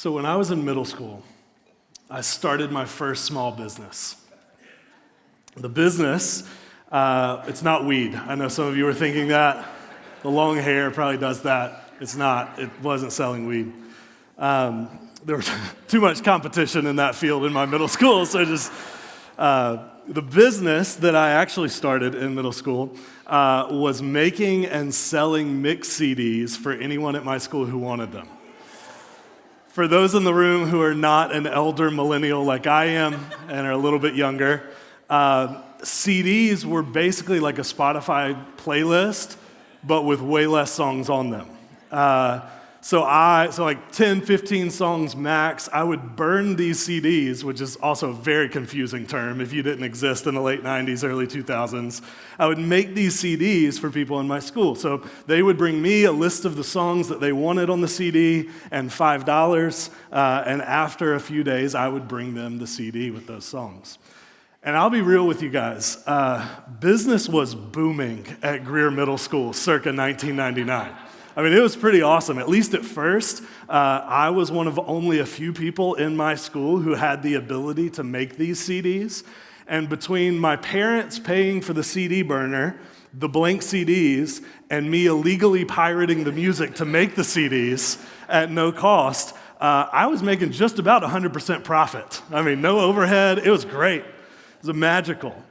So when I was in middle school, I started my first small business. The business, it's not weed. I know some of you were thinking that. The long hair probably does that. It's not. It wasn't selling weed. There was too much competition in that field in my middle school, so the business that I actually started in middle school was making and selling mix CDs for anyone at my school who wanted them. For those in the room who are not an elder millennial like I am and are a little bit younger, CDs were basically like a Spotify playlist, but with way less songs on them. So like 10, 15 songs max. I would burn these CDs, which is also a very confusing term if you didn't exist in the late 90s, early 2000s. I would make these CDs for people in my school. So they would bring me a list of the songs that they wanted on the CD and $5, and after a few days, I would bring them the CD with those songs. And I'll be real with you guys, business was booming at Greer Middle School circa 1999. I mean, it was pretty awesome. At least at first, I was one of only a few people in my school who had the ability to make these CDs. And between my parents paying for the CD burner, the blank CDs, and me illegally pirating the music to make the CDs at no cost, I was making just about 100% profit. I mean, no overhead. It was great. It was magical.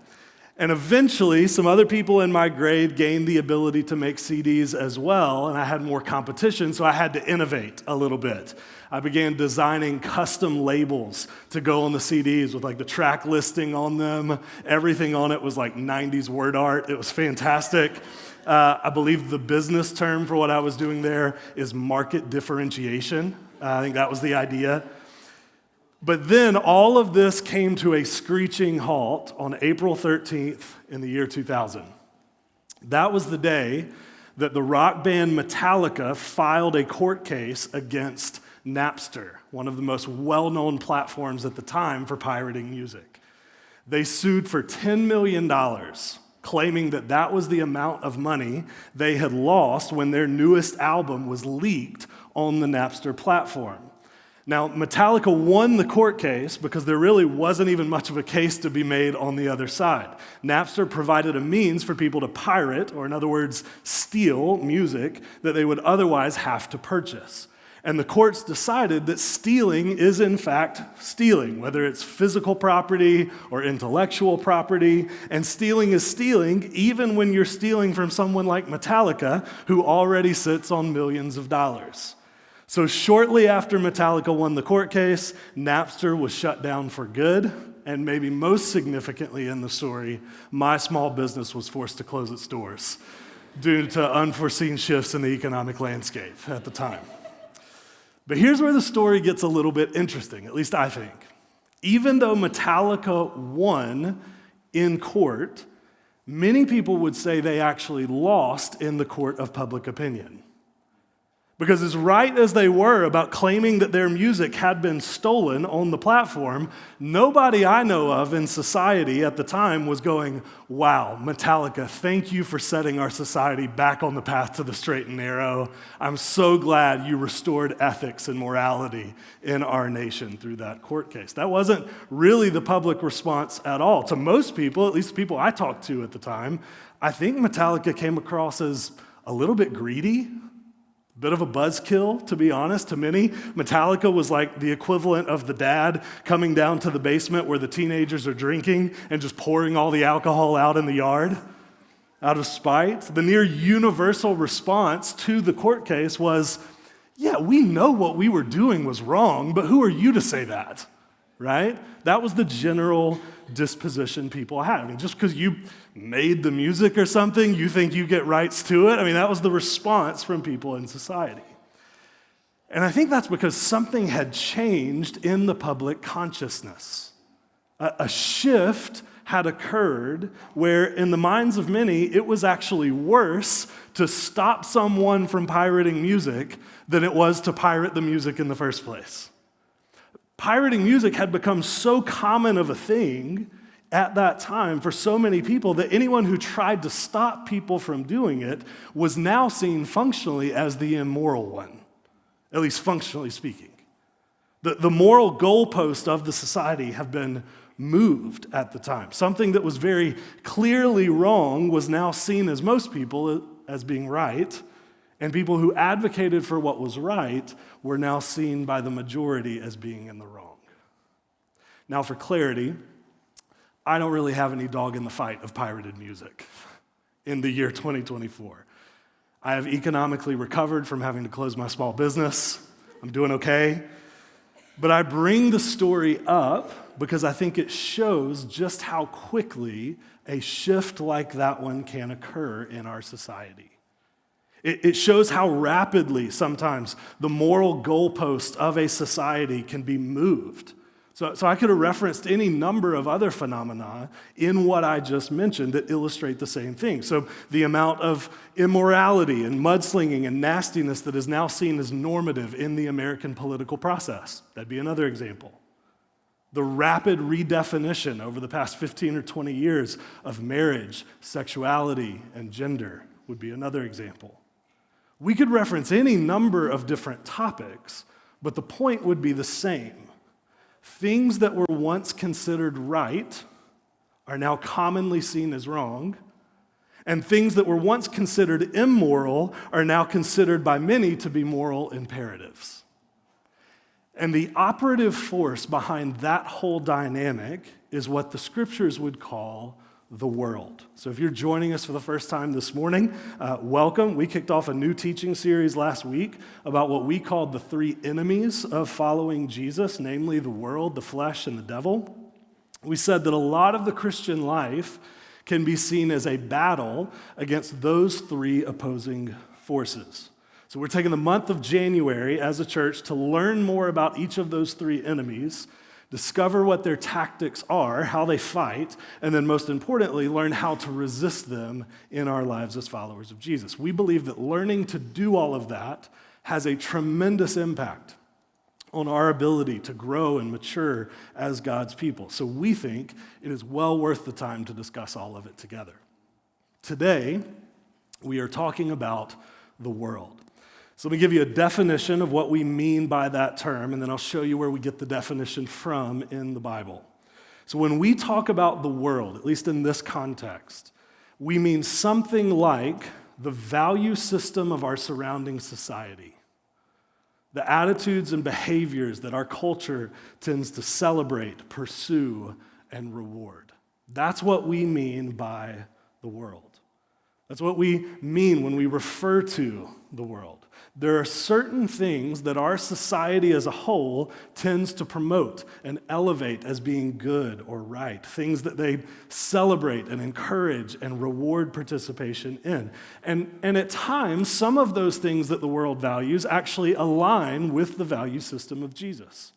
And eventually, some other people in my grade gained the ability to make CDs as well, and I had more competition, so I had to innovate a little bit. I began designing custom labels to go on the CDs with like the track listing on them. Everything on it was like 90s word art. It was fantastic. I believe the business term for what I was doing there is market differentiation. I think that was the idea. But then all of this came to a screeching halt on April 13th in the year 2000. That was the day that the rock band Metallica filed a court case against Napster, one of the most well-known platforms at the time for pirating music. They sued for $10 million, claiming that that was the amount of money they had lost when their newest album was leaked on the Napster platform. Now, Metallica won the court case because there really wasn't even much of a case to be made on the other side. Napster provided a means for people to pirate, or in other words, steal music that they would otherwise have to purchase. And the courts decided that stealing is in fact stealing, whether it's physical property or intellectual property. And stealing is stealing even when you're stealing from someone like Metallica, who already sits on millions of dollars. So shortly after Metallica won the court case, Napster was shut down for good, and maybe most significantly in the story, my small business was forced to close its doors due to unforeseen shifts in the economic landscape at the time. But here's where the story gets a little bit interesting, at least I think. Even though Metallica won in court, many people would say they actually lost in the court of public opinion. Because as right as they were about claiming that their music had been stolen on the platform, nobody I know of in society at the time was going, wow, Metallica, thank you for setting our society back on the path to the straight and narrow. I'm so glad you restored ethics and morality in our nation through that court case. That wasn't really the public response at all. To most people, at least the people I talked to at the time, I think Metallica came across as a little bit greedy. Bit of a buzzkill, to be honest, to many. Metallica was like the equivalent of the dad coming down to the basement where the teenagers are drinking and just pouring all the alcohol out in the yard out of spite. The near universal response to the court case was, yeah, we know what we were doing was wrong, but who are you to say that, right? That was the general disposition people had. I mean, just because you made the music or something, you think you get rights to it? I mean, that was the response from people in society. And I think that's because something had changed in the public consciousness. A shift had occurred where, in the minds of many, it was actually worse to stop someone from pirating music than it was to pirate the music in the first place. Pirating music had become so common of a thing at that time for so many people that anyone who tried to stop people from doing it was now seen functionally as the immoral one, at least functionally speaking. The moral goalposts of the society have been moved at the time. Something that was very clearly wrong was now seen as most people as being right, and people who advocated for what was right were now seen by the majority as being in the wrong. Now, for clarity, I don't really have any dog in the fight of pirated music in the year 2024. I have economically recovered from having to close my small business. I'm doing okay. But I bring the story up because I think it shows just how quickly a shift like that one can occur in our society. It shows how rapidly sometimes the moral goalpost of a society can be moved. So I could have referenced any number of other phenomena in what I just mentioned that illustrate the same thing. So the amount of immorality and mudslinging and nastiness that is now seen as normative in the American political process. That'd be another example. The rapid redefinition over the past 15 or 20 years of marriage, sexuality, and gender would be another example. We could reference any number of different topics, but the point would be the same. Things that were once considered right are now commonly seen as wrong, and things that were once considered immoral are now considered by many to be moral imperatives. And the operative force behind that whole dynamic is what the scriptures would call the world. So if you're joining us for the first time this morning, welcome. We kicked off a new teaching series last week about what we called the three enemies of following Jesus, namely the world, the flesh, and the devil. We said that a lot of the Christian life can be seen as a battle against those three opposing forces. So we're taking the month of January as a church to learn more about each of those three enemies, discover what their tactics are, how they fight, and then most importantly, learn how to resist them in our lives as followers of Jesus. We believe that learning to do all of that has a tremendous impact on our ability to grow and mature as God's people. So we think it is well worth the time to discuss all of it together. Today, we are talking about the world. So let me give you a definition of what we mean by that term, and then I'll show you where we get the definition from in the Bible. So when we talk about the world, at least in this context, we mean something like the value system of our surrounding society, the attitudes and behaviors that our culture tends to celebrate, pursue, and reward. That's what we mean by the world. That's what we mean when we refer to the world. There are certain things that our society as a whole tends to promote and elevate as being good or right, things that they celebrate and encourage and reward participation in. And at times, some of those things that the world values actually align with the value system of Jesus.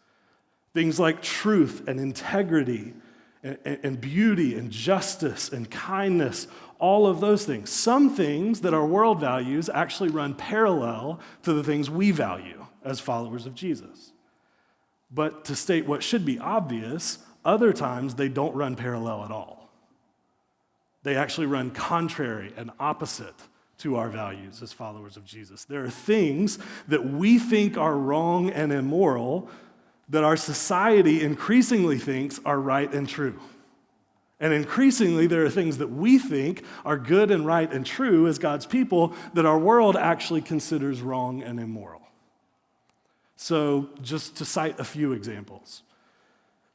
Things like truth and integrity and beauty and justice and kindness, all of those things. Some things that our world values actually run parallel to the things we value as followers of Jesus. But to state what should be obvious, other times they don't run parallel at all. They actually run contrary and opposite to our values as followers of Jesus. There are things that we think are wrong and immoral that our society increasingly thinks are right and true. And increasingly, there are things that we think are good and right and true as God's people that our world actually considers wrong and immoral. So, just to cite a few examples,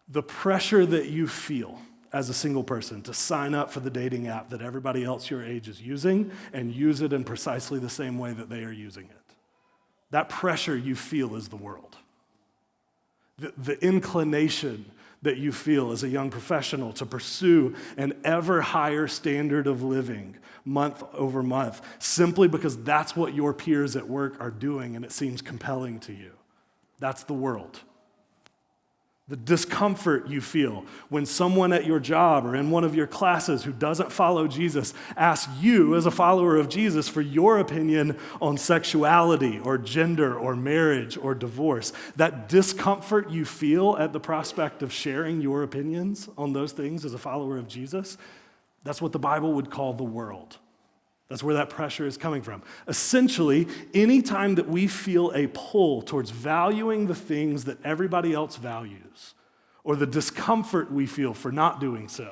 the pressure that you feel as a single person to sign up for the dating app that everybody else your age is using and use it in precisely the same way that they are using it. That pressure you feel is the world. The inclination that you feel as a young professional to pursue an ever higher standard of living month over month, simply because that's what your peers at work are doing and it seems compelling to you. That's the world. The discomfort you feel when someone at your job or in one of your classes who doesn't follow Jesus asks you, as a follower of Jesus, for your opinion on sexuality or gender or marriage or divorce. That discomfort you feel at the prospect of sharing your opinions on those things as a follower of Jesus, that's what the Bible would call the world. That's where that pressure is coming from. Essentially, anytime that we feel a pull towards valuing the things that everybody else values, or the discomfort we feel for not doing so,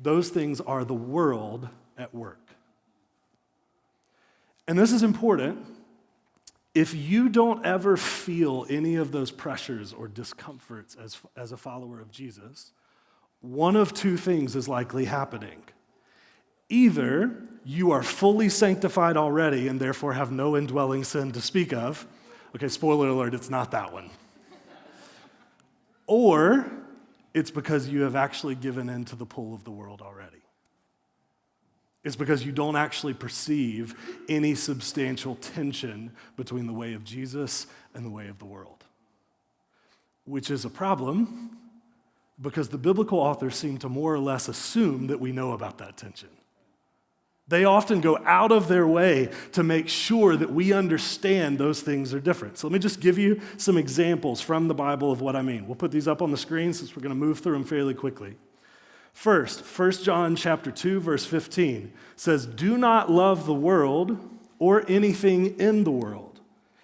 those things are the world at work. And this is important. If you don't ever feel any of those pressures or discomforts as a follower of Jesus, one of two things is likely happening. Either you are fully sanctified already and therefore have no indwelling sin to speak of. Okay, spoiler alert, it's not that one. Or it's because you have actually given in to the pull of the world already. It's because you don't actually perceive any substantial tension between the way of Jesus and the way of the world, which is a problem because the biblical authors seem to more or less assume that we know about that tension. They often go out of their way to make sure that we understand those things are different. So let me just give you some examples from the Bible of what I mean. We'll put these up on the screen since we're going to move through them fairly quickly. First, 1 John chapter 2, verse 15 says, "Do not love the world or anything in the world.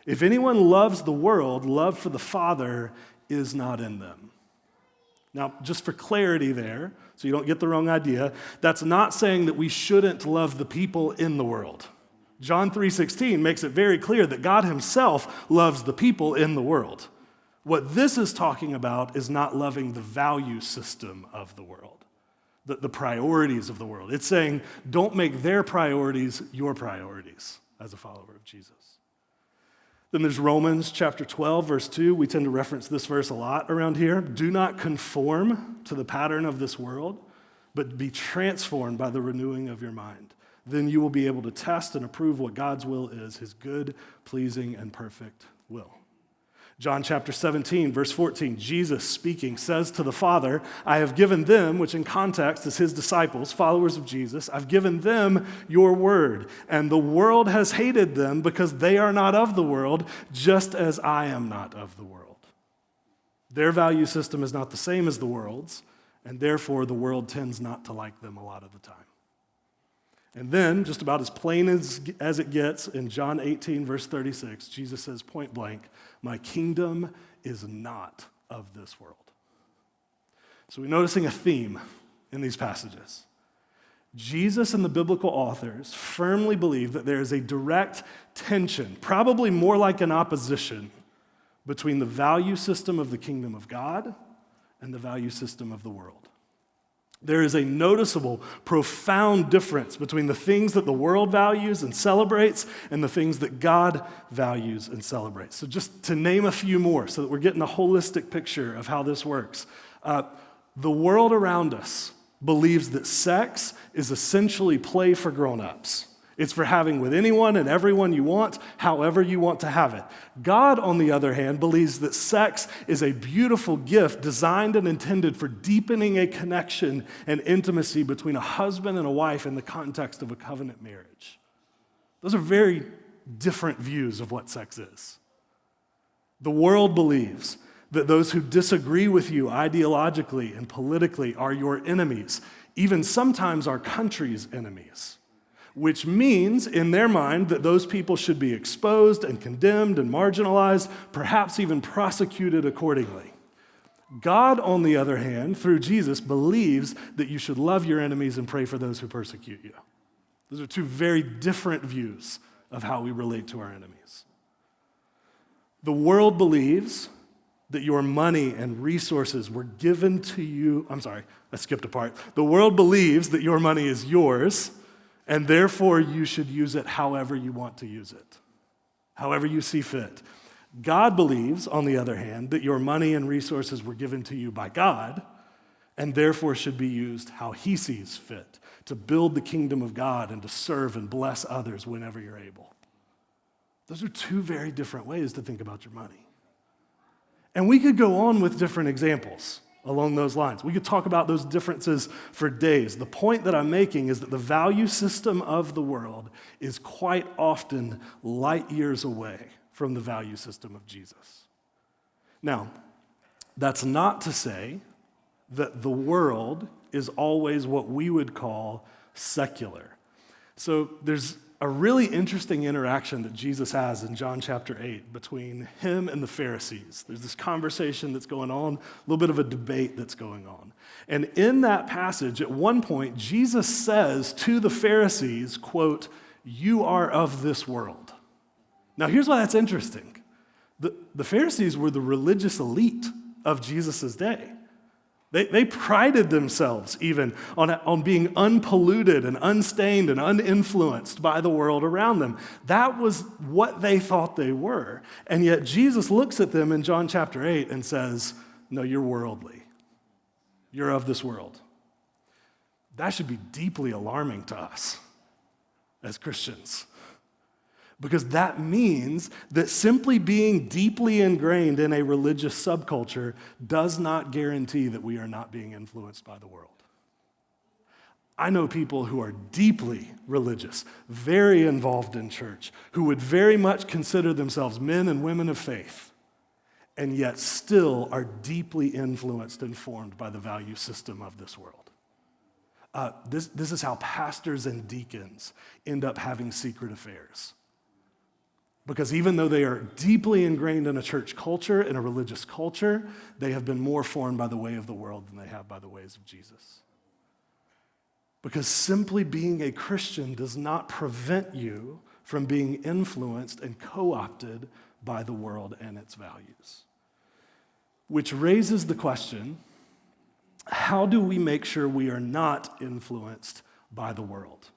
If anyone loves the world, love for the Father is not in them." Now, just for clarity there, so you don't get the wrong idea, that's not saying that we shouldn't love the people in the world. John 3:16 makes it very clear that God himself loves the people in the world. What this is talking about is not loving the value system of the world. The priorities of the world. It's saying, don't make their priorities your priorities as a follower of Jesus. Then there's Romans chapter 12, verse 2. We tend to reference this verse a lot around here. "Do not conform to the pattern of this world, but be transformed by the renewing of your mind. Then you will be able to test and approve what God's will is, his good, pleasing, and perfect will." John chapter 17, verse 14, Jesus speaking says to the Father, "I have given them," which in context is his disciples, followers of Jesus, "I've given them your word, and the world has hated them because they are not of the world, just as I am not of the world." Their value system is not the same as the world's, and therefore the world tends not to like them a lot of the time. And then, just about as plain as it gets, in John 18, verse 36, Jesus says point blank, "My kingdom is not of this world." So we're noticing a theme in these passages. Jesus and the biblical authors firmly believe that there is a direct tension, probably more like an opposition, between the value system of the kingdom of God and the value system of the world. There is a noticeable, profound difference between the things that the world values and celebrates and the things that God values and celebrates. So just to name a few more so that we're getting a holistic picture of how this works. The world around us believes that sex is essentially play for grown-ups. It's for having with anyone and everyone you want, however you want to have it. God, on the other hand, believes that sex is a beautiful gift designed and intended for deepening a connection and intimacy between a husband and a wife in the context of a covenant marriage. Those are very different views of what sex is. The world believes that those who disagree with you ideologically and politically are your enemies, even sometimes our country's enemies. Which means, in their mind, that those people should be exposed and condemned and marginalized, perhaps even prosecuted accordingly. God, on the other hand, through Jesus, believes that you should love your enemies and pray for those who persecute you. Those are two very different views of how we relate to our enemies. The world believes that your money and resources were given to you. I'm sorry, I skipped a part. The world believes that your money is yours, and therefore, you should use it however you want to use it, however you see fit. God believes, on the other hand, that your money and resources were given to you by God, and therefore should be used how he sees fit, to build the kingdom of God and to serve and bless others whenever you're able. Those are two very different ways to think about your money. And we could go on with different examples along those lines. We could talk about those differences for days. The point that I'm making is that the value system of the world is quite often light years away from the value system of Jesus. Now, that's not to say that the world is always what we would call secular. So there's a really interesting interaction that Jesus has in John chapter 8 between him and the Pharisees. There's this conversation that's going on, a little bit of a debate that's going on. And in that passage, at one point, Jesus says to the Pharisees, quote, "You are of this world." Now here's why that's interesting. The Pharisees were the religious elite of Jesus' day. They prided themselves even on being unpolluted and unstained and uninfluenced by the world around them. That was what they thought they were. And yet Jesus looks at them in John chapter 8 and says, "No, you're worldly. You're of this world." That should be deeply alarming to us as Christians. Because that means that simply being deeply ingrained in a religious subculture does not guarantee that we are not being influenced by the world. I know people who are deeply religious, very involved in church, who would very much consider themselves men and women of faith, and yet still are deeply influenced and formed by the value system of this world. This is how pastors and deacons end up having secret affairs. Because even though they are deeply ingrained in a church culture, in a religious culture, they have been more formed by the way of the world than they have by the ways of Jesus. Because simply being a Christian does not prevent you from being influenced and co-opted by the world and its values. Which raises the question, how do we make sure we are not influenced by the world?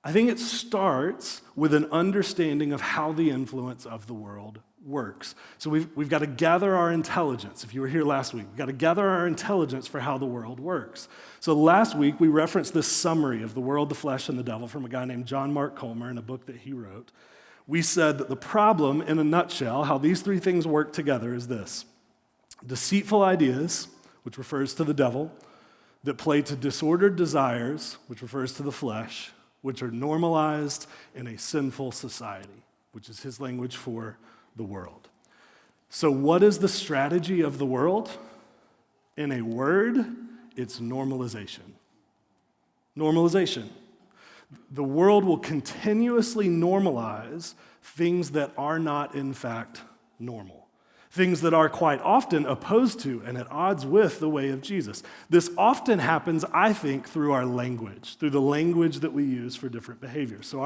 I think it starts with an understanding of how the influence of the world works. So we've got to gather our intelligence. If you were here last week, we've got to gather our intelligence for how the world works. So last week, we referenced this summary of the world, the flesh, and the devil from a guy named John Mark Comer in a book that he wrote. We said that the problem, in a nutshell, how these three things work together is this: deceitful ideas, which refers to the devil, that play to disordered desires, which refers to the flesh, which are normalized in a sinful society, which is his language for the world. So what is the strategy of the world? In a word, it's normalization. Normalization. The world will continuously normalize things that are not, in fact, normal. Things that are quite often opposed to and at odds with the way of Jesus. This often happens, I think, through our language, through the language that we use for different behaviors. So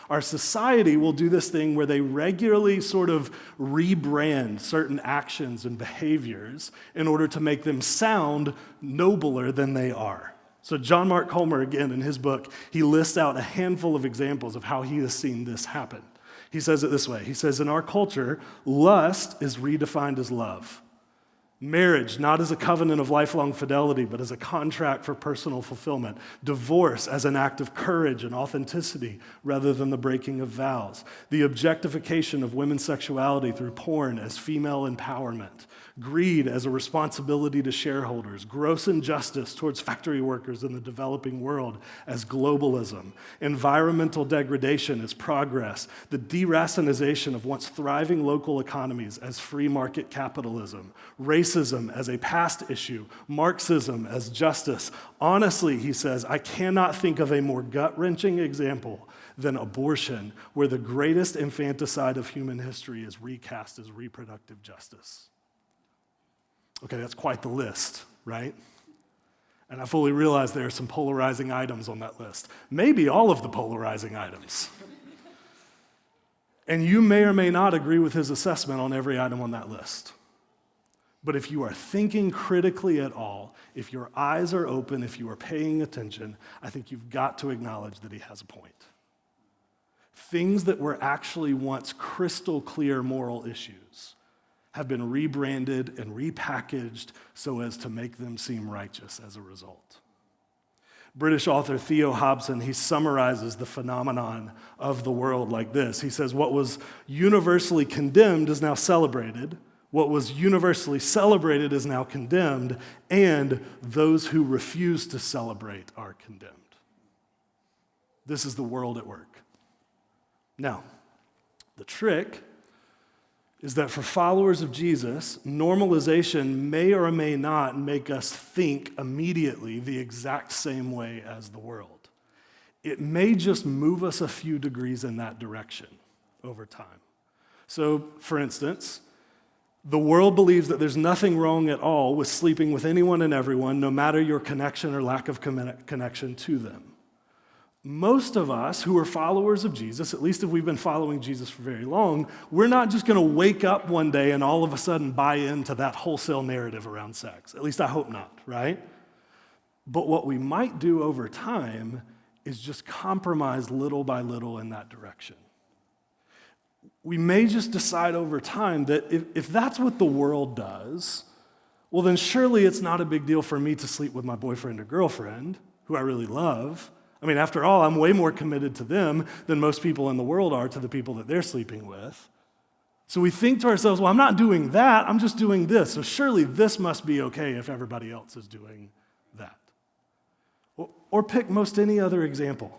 our society will do this thing where they regularly sort of rebrand certain actions and behaviors in order to make them sound nobler than they are. So John Mark Comer, again, in his book, he lists out a handful of examples of how he has seen this happen. He says it this way. He says, in our culture, lust is redefined as love. Marriage, not as a covenant of lifelong fidelity, but as a contract for personal fulfillment. Divorce as an act of courage and authenticity rather than the breaking of vows. The objectification of women's sexuality through porn as female empowerment. Greed as a responsibility to shareholders. Gross injustice towards factory workers in the developing world as globalism. Environmental degradation as progress. The deracinization of once thriving local economies as free market capitalism. Racism as a past issue. Marxism as justice. Honestly, he says, I cannot think of a more gut-wrenching example than abortion, where the greatest infanticide of human history is recast as reproductive justice. Okay, that's quite the list, right? And I fully realize there are some polarizing items on that list. Maybe all of the polarizing items. And you may or may not agree with his assessment on every item on that list. But if you are thinking critically at all, if your eyes are open, if you are paying attention, I think you've got to acknowledge that he has a point. Things that were actually once crystal clear moral issues have been rebranded and repackaged so as to make them seem righteous as a result. British author Theo Hobson, he summarizes the phenomenon of the world like this. He says, what was universally condemned is now celebrated, what was universally celebrated is now condemned, and those who refuse to celebrate are condemned. This is the world at work. Now, the trick is that for followers of Jesus, normalization may or may not make us think immediately the exact same way as the world. it may just move us a few degrees in that direction over time. So, for instance, the world believes that there's nothing wrong at all with sleeping with anyone and everyone, no matter your connection or lack of connection to them. Most of us who are followers of Jesus, at least if we've been following Jesus for very long, we're not just going to wake up one day and all of a sudden buy into that wholesale narrative around sex. At least I hope not, right? But what we might do over time is just compromise little by little in that direction. We may just decide over time that if that's what the world does, well, then surely it's not a big deal for me to sleep with my boyfriend or girlfriend, who I really love. I mean, after all, I'm way more committed to them than most people in the world are to the people that they're sleeping with. So we think to ourselves, well, I'm not doing that, I'm just doing this. So surely this must be okay if everybody else is doing that. Or pick most any other example.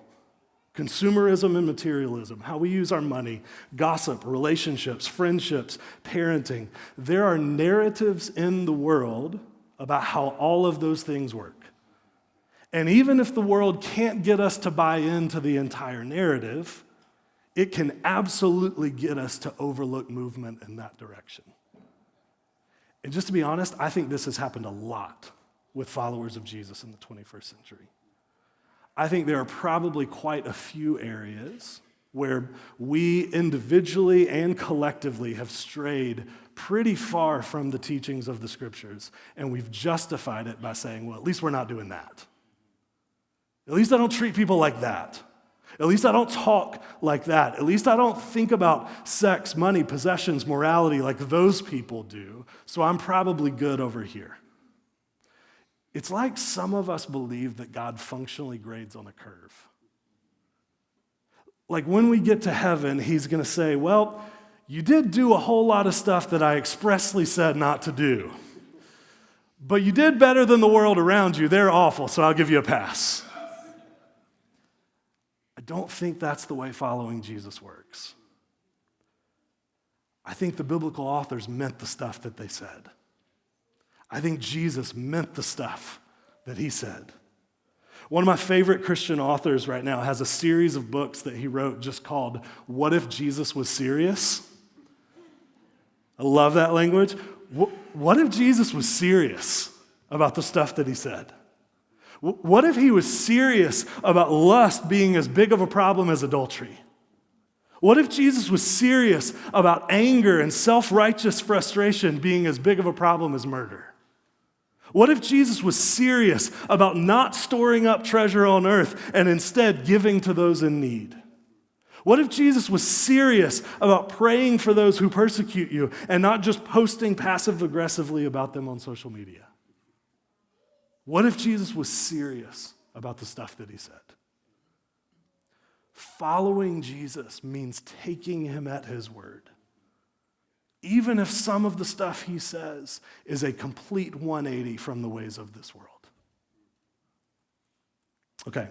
Consumerism and materialism, how we use our money, gossip, relationships, friendships, parenting. There are narratives in the world about how all of those things work. And even if the world can't get us to buy into the entire narrative, it can absolutely get us to overlook movement in that direction. And just to be honest, I think this has happened a lot with followers of Jesus in the 21st century. I think there are probably quite a few areas where we individually and collectively have strayed pretty far from the teachings of the scriptures, and we've justified it by saying, well, at least we're not doing that. At least I don't treat people like that. At least I don't talk like that. At least I don't think about sex, money, possessions, morality like those people do, so I'm probably good over here. It's like some of us believe that God functionally grades on a curve. Like when we get to heaven, he's going to say, well, you did do a whole lot of stuff that I expressly said not to do. But you did better than the world around you. They're awful, so I'll give you a pass. I don't think that's the way following Jesus works. I think the biblical authors meant the stuff that they said. I think Jesus meant the stuff that he said. One of my favorite Christian authors right now has a series of books that he wrote just called What If Jesus Was Serious? I love that language. What if Jesus was serious about the stuff that he said? What if he was serious about lust being as big of a problem as adultery? What if Jesus was serious about anger and self-righteous frustration being as big of a problem as murder? What if Jesus was serious about not storing up treasure on earth and instead giving to those in need? What if Jesus was serious about praying for those who persecute you and not just posting passive-aggressively about them on social media? What if Jesus was serious about the stuff that he said? Following Jesus means taking him at his word, even if some of the stuff he says is a complete 180 from the ways of this world. Okay,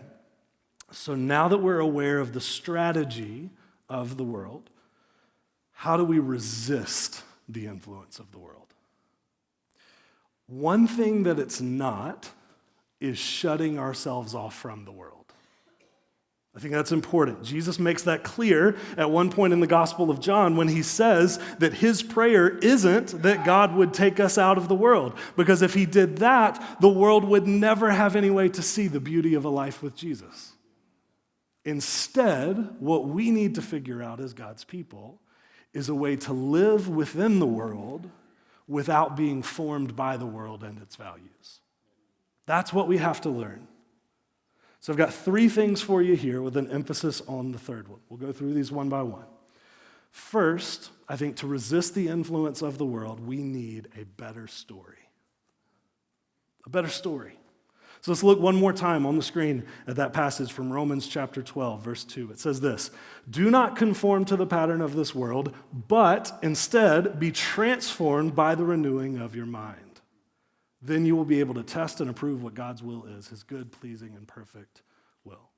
so now that we're aware of the strategy of the world, how do we resist the influence of the world? One thing that it's not is shutting ourselves off from the world. I think that's important. Jesus makes that clear at one point in the Gospel of John when he says that his prayer isn't that God would take us out of the world, because if he did that, the world would never have any way to see the beauty of a life with Jesus. Instead, what we need to figure out as God's people is a way to live within the world without being formed by the world and its values. That's what we have to learn. So I've got 3 things for you here with an emphasis on the third one. We'll go through these one by one. First, I think to resist the influence of the world, we need a better story. A better story. So let's look one more time on the screen at that passage from Romans chapter 12, verse 2. It says this, "Do not conform to the pattern of this world, but instead be transformed by the renewing of your mind. Then you will be able to test and approve what God's will is, his good, pleasing, and perfect will."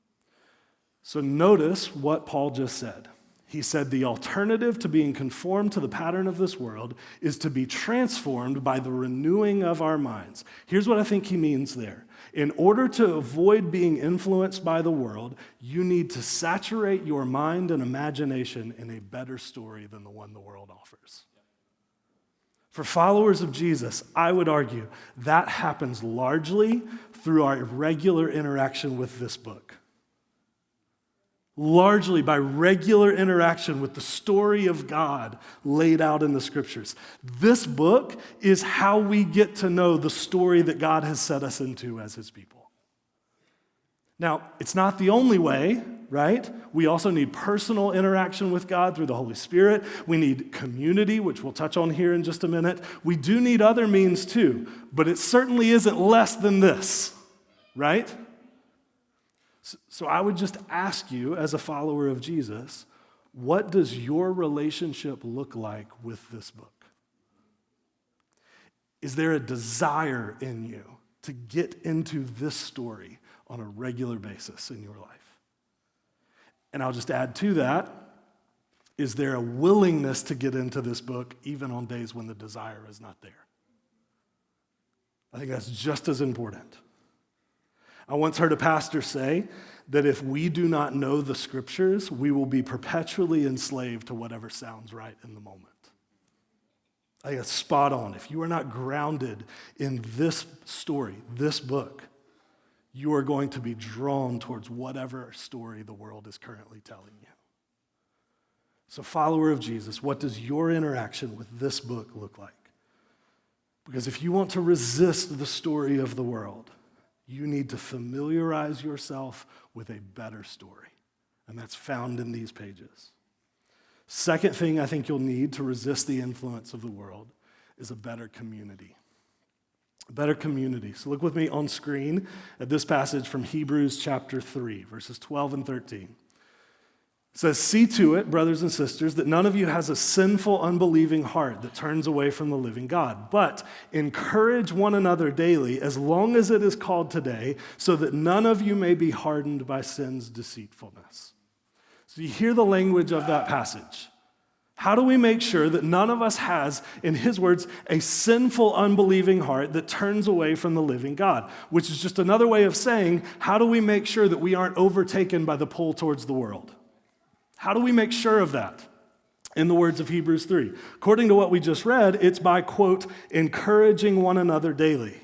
So notice what Paul just said. He said the alternative to being conformed to the pattern of this world is to be transformed by the renewing of our minds. Here's what I think he means there. In order to avoid being influenced by the world, you need to saturate your mind and imagination in a better story than the one the world offers. For followers of Jesus, I would argue that happens largely through our regular interaction with this book. Largely by regular interaction with the story of God laid out in the scriptures. This book is how we get to know the story that God has set us into as his people. Now, it's not the only way, right? We also need personal interaction with God through the Holy Spirit. We need community, which we'll touch on here in just a minute. We do need other means too, but it certainly isn't less than this, right? So I would just ask you, as a follower of Jesus, what does your relationship look like with this book? Is there a desire in you to get into this story on a regular basis in your life? And I'll just add to that, is there a willingness to get into this book even on days when the desire is not there? I think that's just as important. I once heard a pastor say that if we do not know the scriptures, we will be perpetually enslaved to whatever sounds right in the moment. I think that's spot on. If you are not grounded in this story, this book, you are going to be drawn towards whatever story the world is currently telling you. So, follower of Jesus, what does your interaction with this book look like? Because if you want to resist the story of the world, you need to familiarize yourself with a better story. And that's found in these pages. Second thing I think you'll need to resist the influence of the world is a better community. A better community. So look with me on screen at this passage from Hebrews chapter 3, verses 12 and 13. It says, "See to it, brothers and sisters, that none of you has a sinful, unbelieving heart that turns away from the living God, but encourage one another daily, as long as it is called today, so that none of you may be hardened by sin's deceitfulness." So you hear the language of that passage. How do we make sure that none of us has, in his words, a sinful, unbelieving heart that turns away from the living God? Which is just another way of saying, how do we make sure that we aren't overtaken by the pull towards the world? How do we make sure of that? In the words of Hebrews 3. According to what we just read, it's by, quote, encouraging one another daily.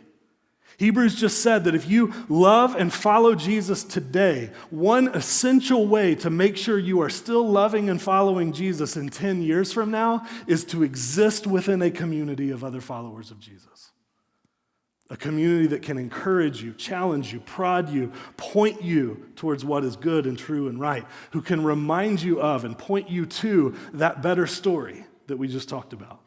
Hebrews just said that if you love and follow Jesus today, one essential way to make sure you are still loving and following Jesus in 10 years from now is to exist within a community of other followers of Jesus. A community that can encourage you, challenge you, prod you, point you towards what is good and true and right, who can remind you of and point you to that better story that we just talked about.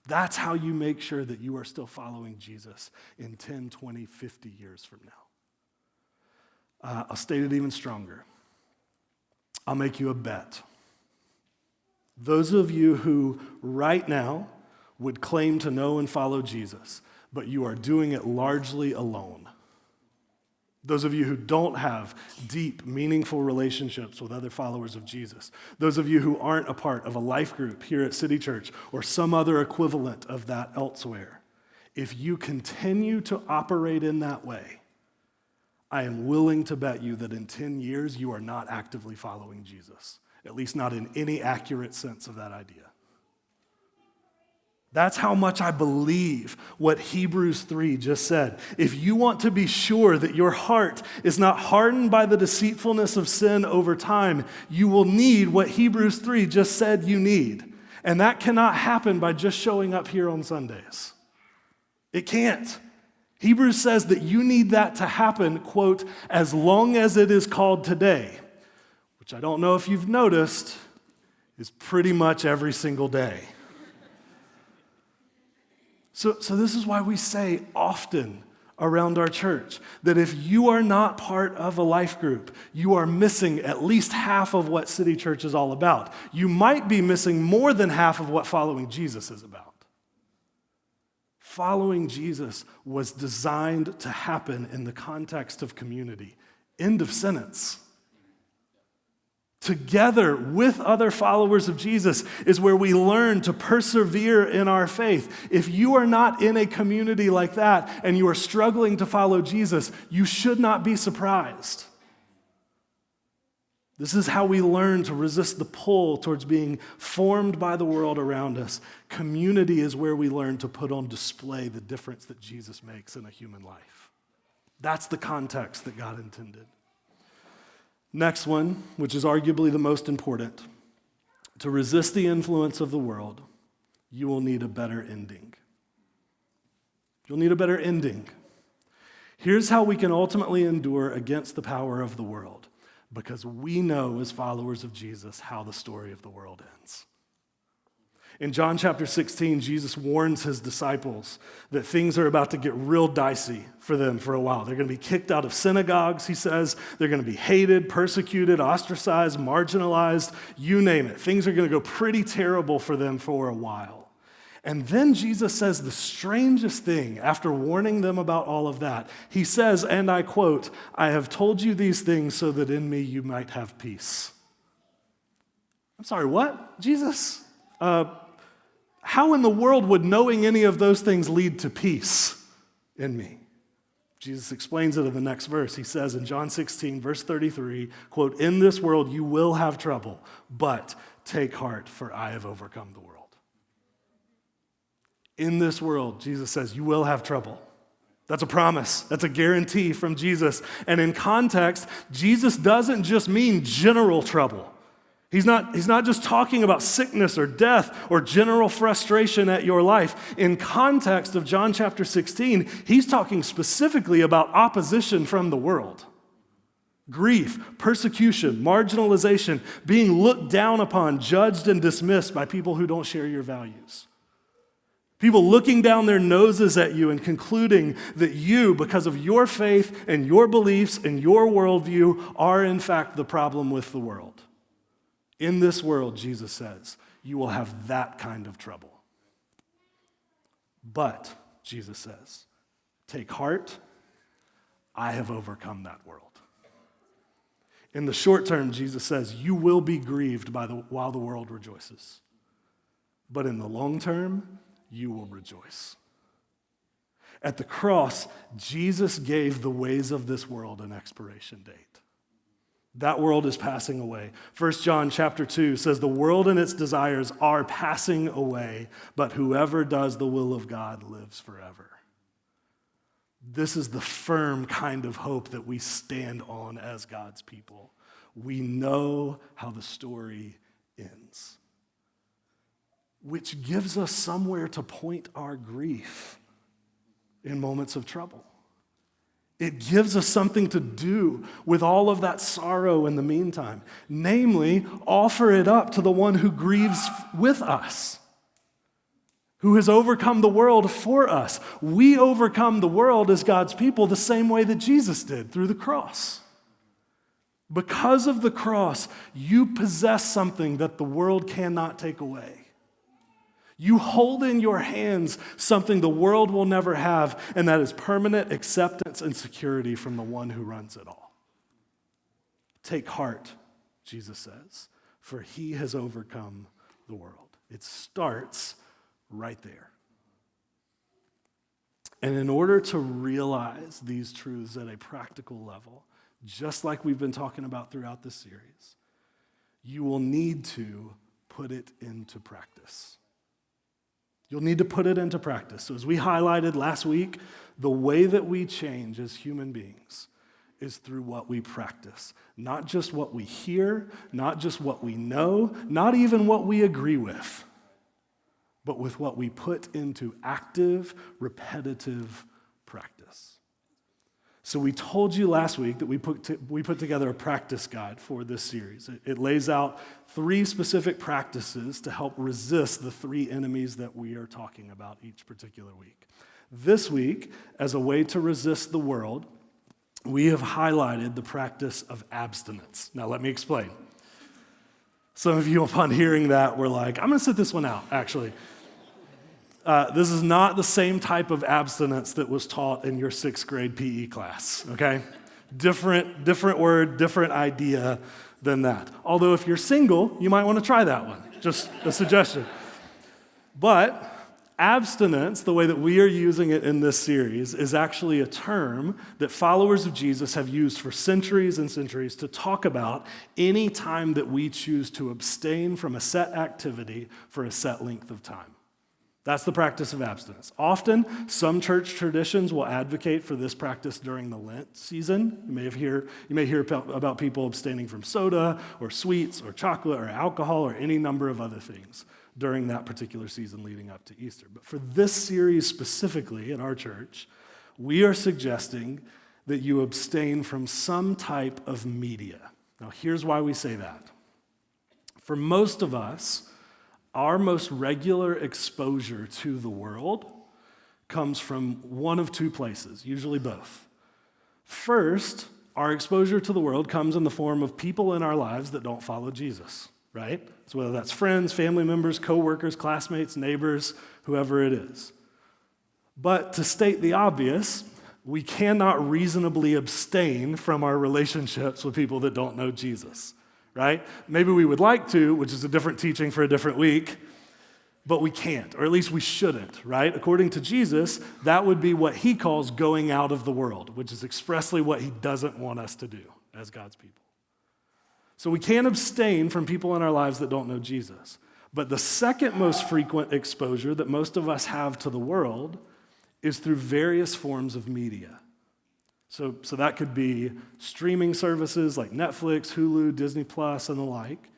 That's how you make sure that you are still following Jesus in 10, 20, 50 years from now. I'll state it even stronger. I'll make you a bet. Those of you who right now would claim to know and follow Jesus, but you are doing it largely alone. Those of you who don't have deep, meaningful relationships with other followers of Jesus. Those of you who aren't a part of a life group here at City Church or some other equivalent of that elsewhere. If you continue to operate in that way, I am willing to bet you that in 10 years you are not actively following Jesus, at least not in any accurate sense of that idea. That's how much I believe what Hebrews 3 just said. If you want to be sure that your heart is not hardened by the deceitfulness of sin over time, you will need what Hebrews 3 just said you need. And that cannot happen by just showing up here on Sundays. It can't. Hebrews says that you need that to happen, quote, as long as it is called today, which I don't know if you've noticed is pretty much every single day. So this is why we say often around our church that if you are not part of a life group, you are missing at least half of what City Church is all about. You might be missing more than half of what following Jesus is about. Following Jesus was designed to happen in the context of community. End of sentence. together with other followers of Jesus is where we learn to persevere in our faith. If you are not in a community like that and you are struggling to follow Jesus, you should not be surprised. This is how we learn to resist the pull towards being formed by the world around us. Community is where we learn to put on display the difference that Jesus makes in a human life. That's the context that God intended. Next one, which is arguably the most important. To resist the influence of the world, you will need a better ending. You'll need a better ending. Here's how we can ultimately endure against the power of the world. Because we know as followers of Jesus how the story of the world ends. In John chapter 16, Jesus warns his disciples that things are about to get real dicey for them for a while. They're going to be kicked out of synagogues, he says. They're going to be hated, persecuted, ostracized, marginalized, you name it. Things are going to go pretty terrible for them for a while. And then Jesus says the strangest thing after warning them about all of that. He says, and I quote, "I have told you these things so that in me you might have peace." I'm sorry, what? Jesus? How in the world would knowing any of those things lead to peace in me? Jesus explains it in the next verse. He says in John 16, verse 33, quote, "In this world you will have trouble, but take heart, for I have overcome the world." In this world, Jesus says, you will have trouble. That's a promise. That's a guarantee from Jesus. And in context, Jesus doesn't just mean general trouble. He's not just talking about sickness or death or general frustration at your life. In context of John chapter 16, he's talking specifically about opposition from the world. Grief, persecution, marginalization, being looked down upon, judged, and dismissed by people who don't share your values. People looking down their noses at you and concluding that you, because of your faith and your beliefs and your worldview, are in fact the problem with the world. In this world, Jesus says, you will have that kind of trouble. But, Jesus says, take heart, I have overcome that world. In the short term, Jesus says, you will be grieved while the world rejoices. But in the long term, you will rejoice. At the cross, Jesus gave the ways of this world an expiration date. That world is passing away. 1 John chapter 2 says, the world and its desires are passing away, but whoever does the will of God lives forever. This is the firm kind of hope that we stand on as God's people. We know how the story ends, which gives us somewhere to point our grief in moments of trouble. It gives us something to do with all of that sorrow in the meantime. Namely, offer it up to the one who grieves with us, who has overcome the world for us. We overcome the world as God's people the same way that Jesus did, through the cross. Because of the cross, you possess something that the world cannot take away. You hold in your hands something the world will never have, and that is permanent acceptance and security from the one who runs it all. Take heart, Jesus says, for he has overcome the world. It starts right there. And in order to realize these truths at a practical level, just like we've been talking about throughout this series, you will need to put it into practice. You'll need to put it into practice. So as we highlighted last week, the way that we change as human beings is through what we practice. Not just what we hear, not just what we know, not even what we agree with, but with what we put into active, repetitive practice. So we told you last week that we put together a practice guide for this series. It lays out 3 specific practices to help resist the 3 enemies that we are talking about each particular week. This week, as a way to resist the world, we have highlighted the practice of abstinence. Now let me explain. Some of you, upon hearing that, were like, I'm going to sit this one out, actually. This is not the same type of abstinence that was taught in your 6th grade PE class, okay? Different word, different idea. than that. Although if you're single, you might want to try that one. Just a suggestion. But abstinence, the way that we are using it in this series, is actually a term that followers of Jesus have used for centuries and centuries to talk about any time that we choose to abstain from a set activity for a set length of time. That's the practice of abstinence. Often, some church traditions will advocate for this practice during the Lent season. You may hear about people abstaining from soda or sweets or chocolate or alcohol or any number of other things during that particular season leading up to Easter. But for this series specifically at our church, we are suggesting that you abstain from some type of media. Now, here's why we say that. For most of us, our most regular exposure to the world comes from one of two places, usually both. First, our exposure to the world comes in the form of people in our lives that don't follow Jesus, right? So whether that's friends, family members, coworkers, classmates, neighbors, whoever it is. But to state the obvious, we cannot reasonably abstain from our relationships with people that don't know Jesus, right? Maybe we would like to, which is a different teaching for a different week, but we can't, or at least we shouldn't, right? According to Jesus, that would be what he calls going out of the world, which is expressly what he doesn't want us to do as God's people. So we can't abstain from people in our lives that don't know Jesus. But the second most frequent exposure that most of us have to the world is through various forms of media. So that could be streaming services like Netflix, Hulu, Disney Plus, and the like.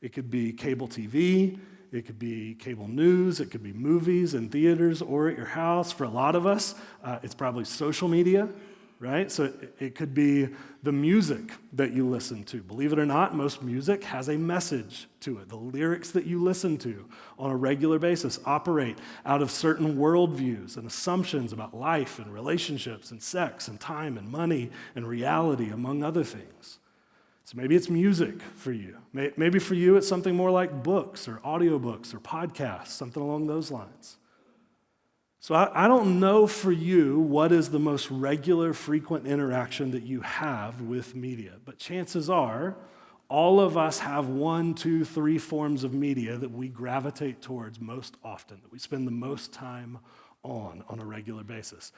It could be cable TV. It could be cable news. It could be movies in theaters or at your house. For a lot of us, it's probably social media, right? So it could be the music that you listen to. Believe it or not, most music has a message to it. The lyrics that you listen to on a regular basis operate out of certain worldviews and assumptions about life and relationships and sex and time and money and reality, among other things. So maybe it's music for you. Maybe for you it's something more like books or audiobooks or podcasts, something along those lines. So I don't know for you what is the most regular, frequent interaction that you have with media, but chances are all of us have 1, 2, 3 forms of media that we gravitate towards most often, that we spend the most time on a regular basis.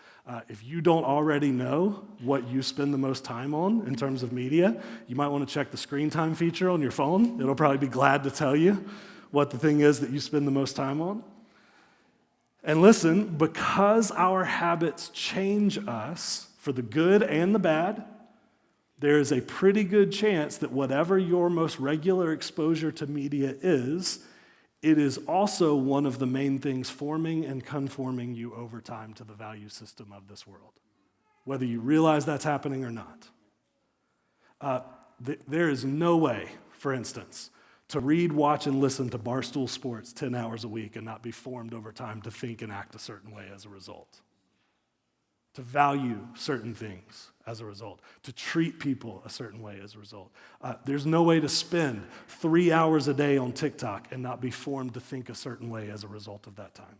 If you don't already know what you spend the most time on in terms of media, you might want to check the screen time feature on your phone. It'll probably be glad to tell you what the thing is that you spend the most time on. And listen, because our habits change us for the good and the bad, there is a pretty good chance that whatever your most regular exposure to media is, it is also one of the main things forming and conforming you over time to the value system of this world, whether you realize that's happening or not. There is no way, for instance, to read, watch, and listen to Barstool Sports 10 hours a week and not be formed over time to think and act a certain way as a result, to value certain things as a result, to treat people a certain way as a result. There's no way to spend 3 hours a day on TikTok and not be formed to think a certain way as a result of that time.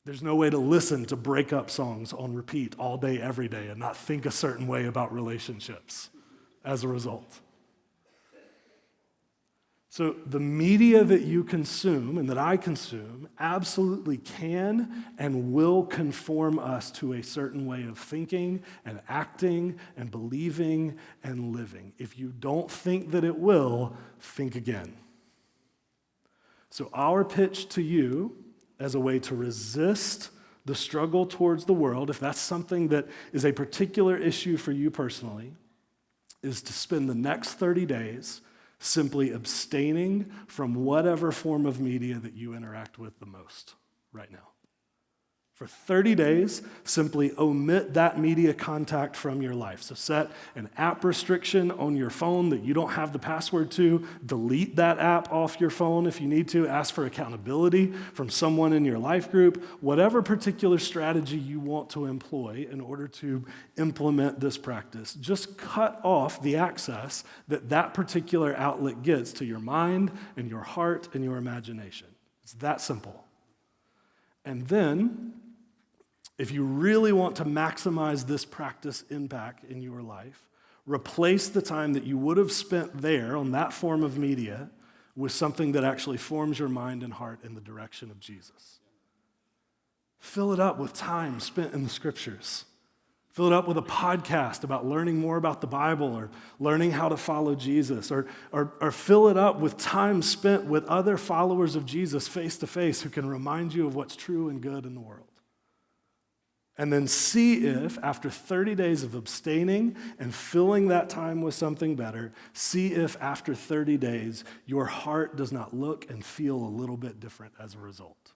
There's no way to listen to breakup songs on repeat all day, every day, and not think a certain way about relationships as a result. So the media that you consume and that I consume absolutely can and will conform us to a certain way of thinking and acting and believing and living. If you don't think that it will, think again. So our pitch to you as a way to resist the struggle towards the world, if that's something that is a particular issue for you personally, is to spend the next 30 days simply abstaining from whatever form of media that you interact with the most right now. For 30 days, simply omit that media contact from your life. So set an app restriction on your phone that you don't have the password to. Delete that app off your phone if you need to. Ask for accountability from someone in your life group. Whatever particular strategy you want to employ in order to implement this practice, just cut off the access that that particular outlet gets to your mind and your heart and your imagination. It's that simple. And then, if you really want to maximize this practice impact in your life, Replace the time that you would have spent there on that form of media with something that actually forms your mind and heart in the direction of Jesus. Fill it up with time spent in the scriptures. Fill it up with a podcast about learning more about the Bible or learning how to follow Jesus. Or fill it up with time spent with other followers of Jesus face to face who can remind you of what's true and good in the world. And then see if, after 30 days of abstaining and filling that time with something better, see if after 30 days your heart does not look and feel a little bit different as a result.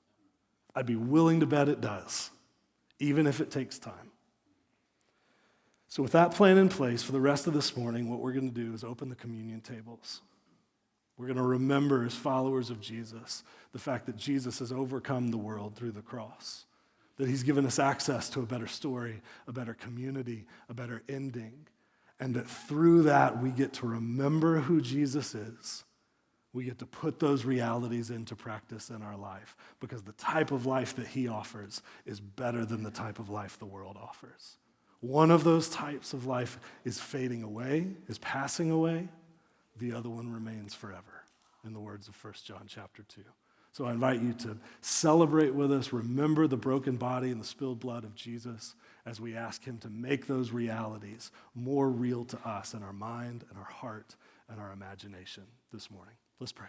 I'd be willing to bet it does, even if it takes time. So with that plan in place, for the rest of this morning, what we're going to do is open the communion tables. We're going to remember, as followers of Jesus, the fact that Jesus has overcome the world through the cross, that he's given us access to a better story, a better community, a better ending, and that through that we get to remember who Jesus is. We get to put those realities into practice in our life, because the type of life that he offers is better than the type of life the world offers. One of those types of life is fading away, is passing away. The other one remains forever, in the words of 1 John chapter 2. So I invite you to celebrate with us, remember the broken body and the spilled blood of Jesus as we ask him to make those realities more real to us in our mind and our heart and our imagination this morning. Let's pray.